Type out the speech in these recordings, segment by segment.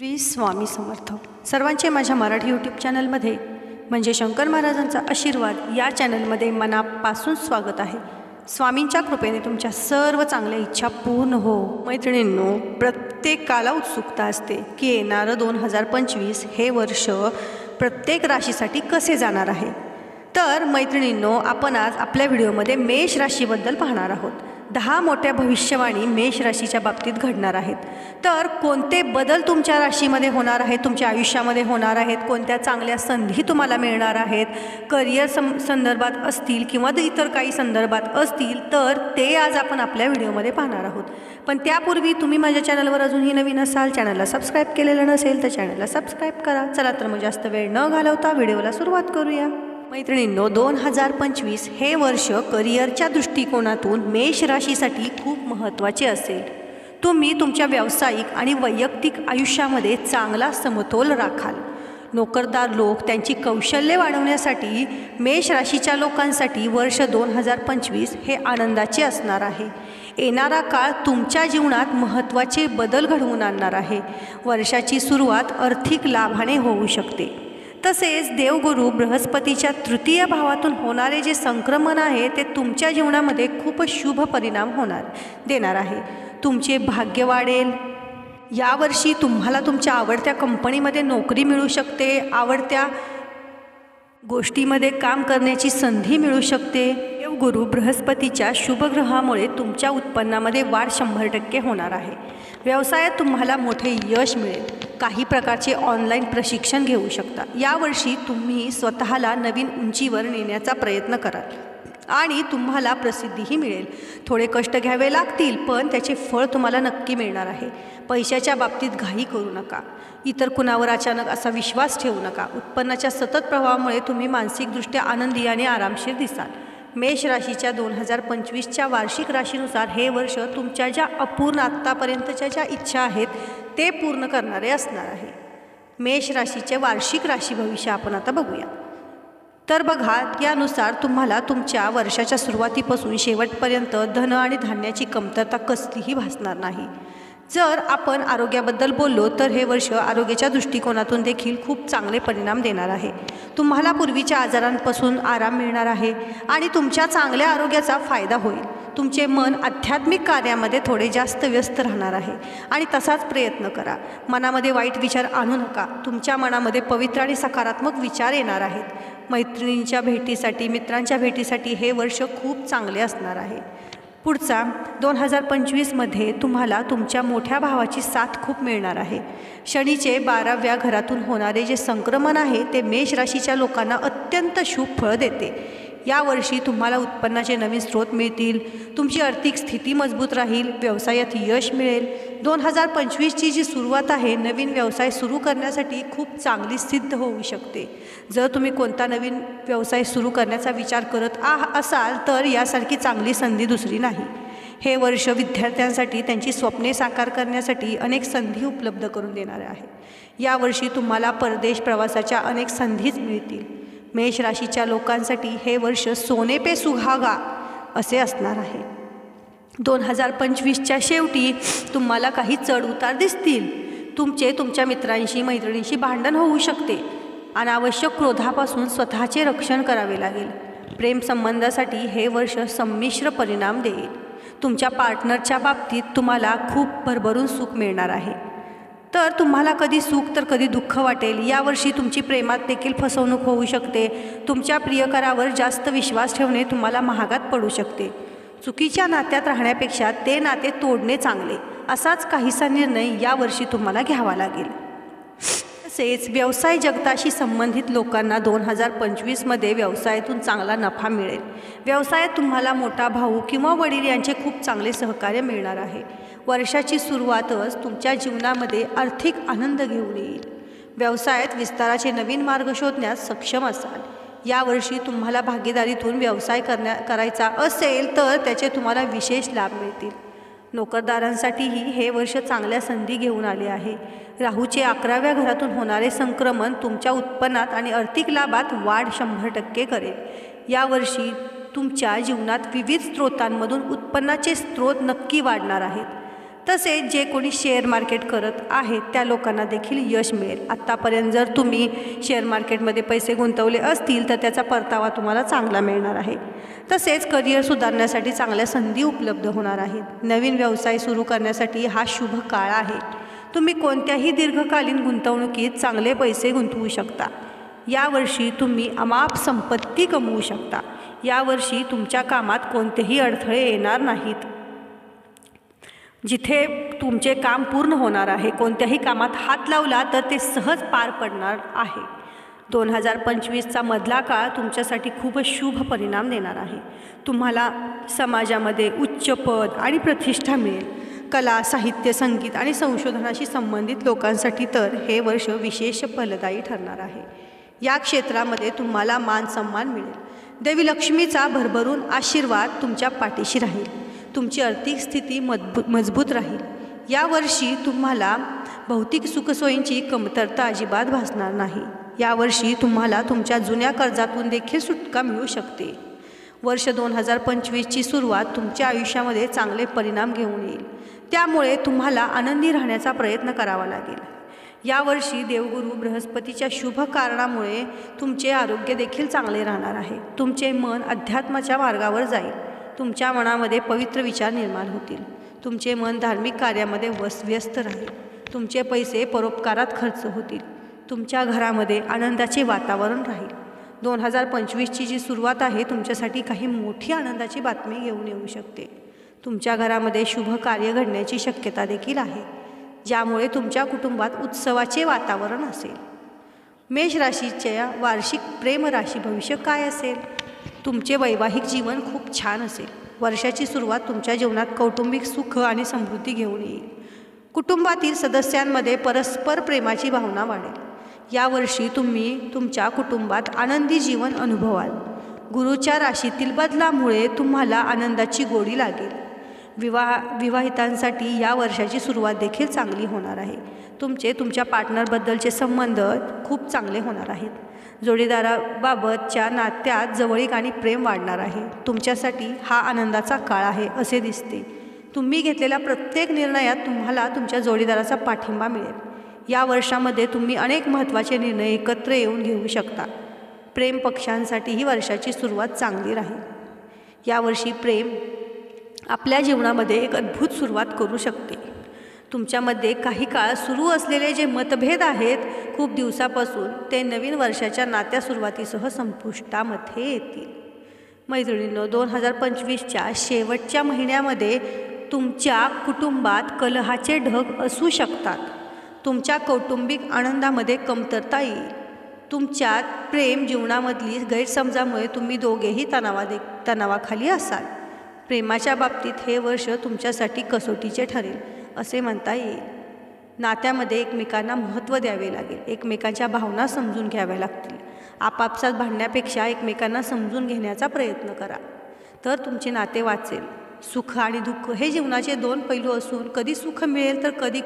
श्री स्वामी समर्थ. सर्वांचे माझ्या मराठी यूट्यूब चॅनलमध्ये म्हणजे शंकर महाराजांचा आशीर्वाद या चॅनलमध्ये मनापासून स्वागत आहे. स्वामींच्या कृपेने तुमच्या सर्व चांगल्या इच्छा पूर्ण हो. मैत्रिणींनो, प्रत्येकाला उत्सुकता असते की येणारं 2025 हे वर्ष प्रत्येक राशीसाठी कसे जाणार आहे. तर मैत्रिणींनो, आपण आज आपल्या व्हिडिओमध्ये मेष राशीबद्दल पाहणार आहोत. 10 मोठ्या भविष्यवाणी मेष राशीच्या बाबतीत घडणार आहेत. तर कोणते बदल तुमच्या राशीमध्ये होणार आहेत, तुमच्या आयुष्यामध्ये होणार आहेत, कोणत्या चांगल्या संधी तुम्हाला मिळणार आहेत, करिअर संदर्भात असतील किंवा इतर काही संदर्भात असतील, तर ते आज आपण आपल्या व्हिडिओमध्ये पाहणार आहोत. पण त्यापूर्वी तुम्ही माझ्या चॅनलवर अजूनही नवीन असाल, चॅनलला सबस्क्राईब केलेलं नसेल तर चॅनलला सबस्क्राईब करा. चला तर मग जास्त वेळ न घालवता व्हिडिओला सुरुवात करूया. मैत्रिणींनो, 2025 हे वर्ष करिअरच्या दृष्टिकोनातून मेष राशीसाठी खूप महत्त्वाचे असेल. तुम्ही तुमच्या व्यावसायिक आणि वैयक्तिक आयुष्यामध्ये चांगला समतोल राखाल. नोकरदार लोक त्यांची कौशल्ये वाढवण्यासाठी मेष राशीच्या लोकांसाठी वर्ष 2025 हे आनंदाचे असणार आहे. येणारा काळ तुमच्या जीवनात महत्त्वाचे बदल घडवून आणणार आहे. वर्षाची सुरुवात आर्थिक लाभाने होऊ शकते. तसेच देवगुरु बृहस्पतीच्या तृतीय भावातून होणारे जे संक्रमण आहे ते तुमच्या जीवनामध्ये खूप शुभ परिणाम देणार आहे. तुमचे भाग्य वाढेल. यावर्षी तुम्हाला तुमच्या आवडत्या कंपनीमध्ये नोकरी मिळू शकते. आवडत्या गोष्टीमध्ये काम करण्याची संधी मिळू शकते. देवगुरु बृहस्पतीच्या शुभग्रहामुळे तुमच्या उत्पन्नामध्ये वाढ 100% होणार आहे. व्यवसायात तुम्हाला मोठे यश मिळेल. काही प्रकारचे ऑनलाईन प्रशिक्षण घेऊ शकता. यावर्षी तुम्ही स्वतःला नवीन उंचीवर नेण्याचा प्रयत्न कराल आणि तुम्हाला प्रसिद्धीही मिळेल. थोडे कष्ट घ्यावे लागतील, पण त्याचे फळ तुम्हाला नक्की मिळणार आहे. पैशाच्या बाबतीत घाई करू नका. इतर कुणावर अचानक असा विश्वास ठेवू नका. उत्पन्नाच्या सतत प्रवाहामुळे तुम्ही मानसिकदृष्ट्या आनंदी आणि आरामशीर दिसाल. मेष राशीच्या 2025च्या वार्षिक राशीनुसार हे वर्ष तुमच्या ज्या अपूर्ण आत्तापर्यंतच्या ज्या इच्छा आहेत ते पूर्ण करणारे असणार आहे. मेष राशीचे वार्षिक राशी भविष्य आपण आता बघूया. तर बघा, यानुसार तुम्हाला तुमच्या वर्षाच्या सुरुवातीपासून शेवटपर्यंत धन आणि धान्याची कमतरता कसलीही भासणार नाही. जर आपण आरोग्याबद्दल बोललो तर हे वर्ष आरोग्याच्या दृष्टिकोनातून देखील खूप चांगले परिणाम देणार आहे. तुम्हाला पूर्वीच्या आजारांपासून आराम मिळणार आहे आणि तुमच्या चांगल्या आरोग्याचा फायदा होईल. तुमचे मन आध्यात्मिक कार्यामध्ये थोडे जास्त व्यस्त राहणार आहे आणि तसाच प्रयत्न करा. मनामध्ये वाईट विचार आणू नका. तुमच्या मनामध्ये पवित्र आणि सकारात्मक विचार येणार आहेत. मैत्रिणींच्या भेटीसाठी, मित्रांच्या भेटीसाठी हे वर्ष खूप चांगले असणार आहे. पुढचा 2025मध्ये तुम्हाला तुमच्या मोठ्या भावाची साथ खूप मिळणार आहे. शनीचे 12व्या घरातून होणारे जे संक्रमण आहे ते मेष राशीच्या लोकांना अत्यंत शुभ फळ देते. यावर्षी तुम्हाला उत्पन्नाचे नवीन स्रोत मिळतील. तुमची आर्थिक स्थिती मजबूत राहील. व्यवसायात यश मिळेल. 2025ची जी सुरुवात आहे नवीन व्यवसाय सुरू करण्यासाठी खूप चांगली सिद्ध होऊ शकते. जर तुम्ही कोणता नवीन व्यवसाय सुरू करण्याचा विचार करत असाल तर यासारखी चांगली संधी दुसरी नाही. हे वर्ष विद्यार्थ्यांसाठी त्यांची स्वप्ने साकार करण्यासाठी अनेक संधी उपलब्ध करून देणारे आहे. यावर्षी तुम्हाला परदेश प्रवासाच्या अनेक संधीच मिळतील. मेष राशीच्या लोकांसाठी हे वर्ष सोने पे सुहागा असे असणार आहे. 2025च्या शेवटी तुम्हाला काही चढ उतार दिसतील. तुमच्या मित्रांशी मैत्रिणींशी भांडण होऊ शकते. अनावश्यक क्रोधापासून स्वतःचे रक्षण करावे लागेल. प्रेमसंबंधासाठी हे वर्ष संमिश्र परिणाम देईल. तुमच्या पार्टनरच्या बाबतीत तुम्हाला खूप भरभरून सुख मिळणार आहे. तर तुम्हाला कधी सुख तर कधी दुःख वाटेल. यावर्षी तुमची प्रेमात देखील फसवणूक होऊ शकते. तुमच्या प्रियकरावर जास्त विश्वास ठेवणे तुम्हाला महागात पडू शकते. चुकीच्या नात्यात राहण्यापेक्षा ते नाते तोडणे चांगले असाच काहीसा निर्णय यावर्षी तुम्हाला घ्यावा लागेल. तसेच व्यवसाय जगताशी संबंधित लोकांना 2025मध्ये व्यवसायातून चांगला नफा मिळेल. व्यवसायात तुम्हाला मोठा भाऊ किंवा वडील यांचे खूप चांगले सहकार्य मिळणार आहे. वर्षाची सुरुवातच तुमच्या जीवनामध्ये आर्थिक आनंद घेऊन येईल. व्यवसायात विस्ताराचे नवीन मार्ग शोधण्यात सक्षम असाल. यावर्षी तुम्हाला भागीदारीतून व्यवसाय करायचा असेल तर त्याचे तुम्हाला विशेष लाभ मिळतील. नोकरदारांसाठीही हे वर्ष चांगल्या संधी घेऊन आले आहे. राहूचे 11व्या घरातून होणारे संक्रमण तुमच्या उत्पन्नात आणि आर्थिक लाभात वाढ 100% करेल. यावर्षी तुमच्या जीवनात विविध स्रोतांमधून उत्पन्नाचे स्रोत नक्की वाढणार आहेत. तसेच जे कोणी शेअर मार्केट करत आहेत त्या लोकांना देखील यश मिळेल. आत्तापर्यंत जर तुम्ही शेअर मार्केटमध्ये पैसे गुंतवले असतील तर त्याचा परतावा तुम्हाला चांगला मिळणार आहे. तसेच करिअर सुधारण्यासाठी चांगल्या संधी उपलब्ध होणार आहेत. नवीन व्यवसाय सुरू करण्यासाठी हा शुभ काळ आहे. तुम्ही कोणत्याही दीर्घकालीन गुंतवणुकीत चांगले पैसे गुंतवू शकता. यावर्षी तुम्ही अमाप संपत्ती कमवू शकता. यावर्षी तुमच्या कामात कोणतेही अडथळे येणार नाहीत. जिथे तुमचे काम पूर्ण होणार आहे, कोणत्याही कामात हात लावला तर ते सहज पार पडणार आहे. 2025चा मधला काळ तुमच्यासाठी खूपच शुभ परिणाम देणार आहे. तुम्हाला समाजामध्ये उच्च पद आणि प्रतिष्ठा मिळेल. कला, साहित्य, संगीत आणि संशोधनाशी संबंधित लोकांसाठी तर हे वर्ष विशेष फलदायी ठरणार आहे. या क्षेत्रामध्ये तुम्हाला मान सन्मान मिळेल. देवी लक्ष्मीचा भरभरून आशीर्वाद तुमच्या पाठीशी राहील. तुमची आर्थिक स्थिती मजबूत राहील. यावर्षी तुम्हाला भौतिक सुखसोयींची कमतरता अजिबात भासणार नाही. यावर्षी तुम्हाला तुमच्या जुन्या कर्जातून देखील सुटका मिळू शकते. वर्ष 2025ची सुरुवात तुमच्या आयुष्यामध्ये चांगले परिणाम घेऊन येईल. त्यामुळे तुम्हाला आनंदी राहण्याचा प्रयत्न करावा लागेल. यावर्षी देवगुरू बृहस्पतीच्या शुभ कारणामुळे तुमचे आरोग्य देखील चांगले राहणार आहे. तुमचे मन अध्यात्माच्या मार्गावर जाईल. तुमच्या मनामध्ये पवित्र विचार निर्माण होतील. तुमचे मन धार्मिक कार्यामध्ये व्यस्त राहील. तुमचे पैसे परोपकारात खर्च होतील. तुमच्या घरामध्ये आनंदाचे वातावरण राहील. 2025ची जी सुरुवात आहे तुमच्यासाठी काही मोठी आनंदाची बातमी घेऊन येऊ शकते. तुमच्या घरामध्ये शुभ कार्य घडण्याची शक्यता देखील आहे, ज्यामुळे तुमच्या कुटुंबात उत्सवाचे वातावरण असेल. मेष राशीच्या वार्षिक प्रेम राशी भविष्य काय असेल? तुमचे वैवाहिक जीवन खूप छान असेल. वर्षाची सुरुवात तुमच्या जीवनात कौटुंबिक सुख आणि समृद्धी घेऊन येईल. कुटुंबातील सदस्यांमध्ये परस्पर प्रेमाची भावना वाढेल. यावर्षी तुम्ही तुमच्या कुटुंबात आनंदी जीवन अनुभवाल. गुरुच्या राशीतील बदलामुळे तुम्हाला आनंदाची गोडी लागेल. विवाहितांसाठी या वर्षाची सुरुवात देखील चांगली होणार आहे. तुमच्या पार्टनरबद्दलचे संबंध खूप चांगले होणार आहेत. जोडीदाराबाबतच्या नात्यात जवळीक आणि प्रेम वाढणार आहे. तुमच्यासाठी हा आनंदाचा काळ आहे असे दिसते. तुम्ही घेतलेल्या प्रत्येक निर्णयात तुम्हाला तुमच्या जोडीदाराचा पाठिंबा मिळेल. या वर्षामध्ये तुम्ही अनेक महत्त्वाचे निर्णय एकत्र येऊन घेऊ शकता. प्रेम पक्षांसाठी ही वर्षाची सुरुवात चांगली राहील. यावर्षी प्रेम आपल्या जीवनामध्ये एक अद्भुत सुरुवात करू शकते. तुमच्यामध्ये काही काळ सुरू असलेले जे मतभेद आहेत खूप दिवसापासून, ते नवीन वर्षाच्या नात्या सुरुवातीसह संपुष्टामध्ये येतील. मैत्रिणींनो, 2025च्या शेवटच्या महिन्यामध्ये तुमच्या कुटुंबात कलहाचे ढग असू शकतात. तुमच्या कौटुंबिक आनंदामध्ये कमतरता येईल. तुमच्यात प्रेम जीवनामधली गैरसमजामुळे तुम्ही दोघेही तणावाखाली असाल. प्रेमाच्या बाबतीत हे वर्ष तुमच्यासाठी कसोटीचे ठरेल असे म्हणता येईल. नात्यामध्ये एकमेकांना महत्त्व द्यावे लागेल. एकमेकांच्या भावना समजून घ्याव्या लागतील. आपापसात भांडण्यापेक्षा एकमेकांना समजून घेण्याचा प्रयत्न करा, तर तुमचे नाते वाचेल. सुख आणि दुःख हे जीवनाचे दोन पैलू असून कधी सुख मिळेल तर कधी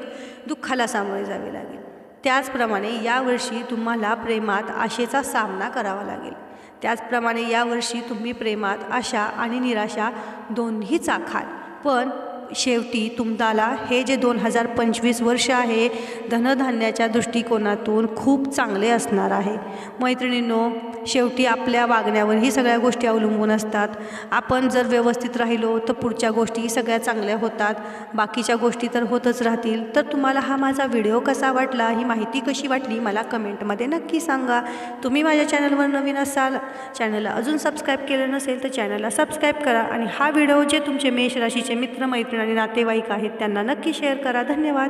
दुःखाला सामोरे जावे लागेल. त्याचप्रमाणे यावर्षी तुम्हाला प्रेमात आशेचा सामना करावा लागेल. त्याचप्रमाणे यावर्षी तुम्ही प्रेमात आशा आणि निराशा दोन्ही चाखाल. पण शेवटी तुम्हाला हे जे 2025 वर्ष आहे धनधान्याच्या दृष्टिकोनातून खूप चांगले असणार आहे. मैत्रिणींनो, शेवटी आपल्या वागण्यावर ही सगळ्या गोष्टी अवलंबून असतात. आपण जर व्यवस्थित राहिलो तर पुढच्या गोष्टी सगळ्या चांगल्या होतात. बाकीच्या गोष्टी तर होतच राहतील. तर तुम्हाला हा माझा व्हिडिओ कसा वाटला, ही माहिती कशी वाटली मला कमेंटमध्ये नक्की सांगा. तुम्ही माझ्या चॅनलवर नवीन असाल, चॅनलला अजून सबस्क्राईब केलं नसेल तर चॅनलला सबस्क्राईब करा. आणि हा व्हिडिओ जे तुमचे मेष राशीचे मित्र मैत्रिणी आणि नातेवाईक आहेत त्यांना नक्की शेअर करा. धन्यवाद.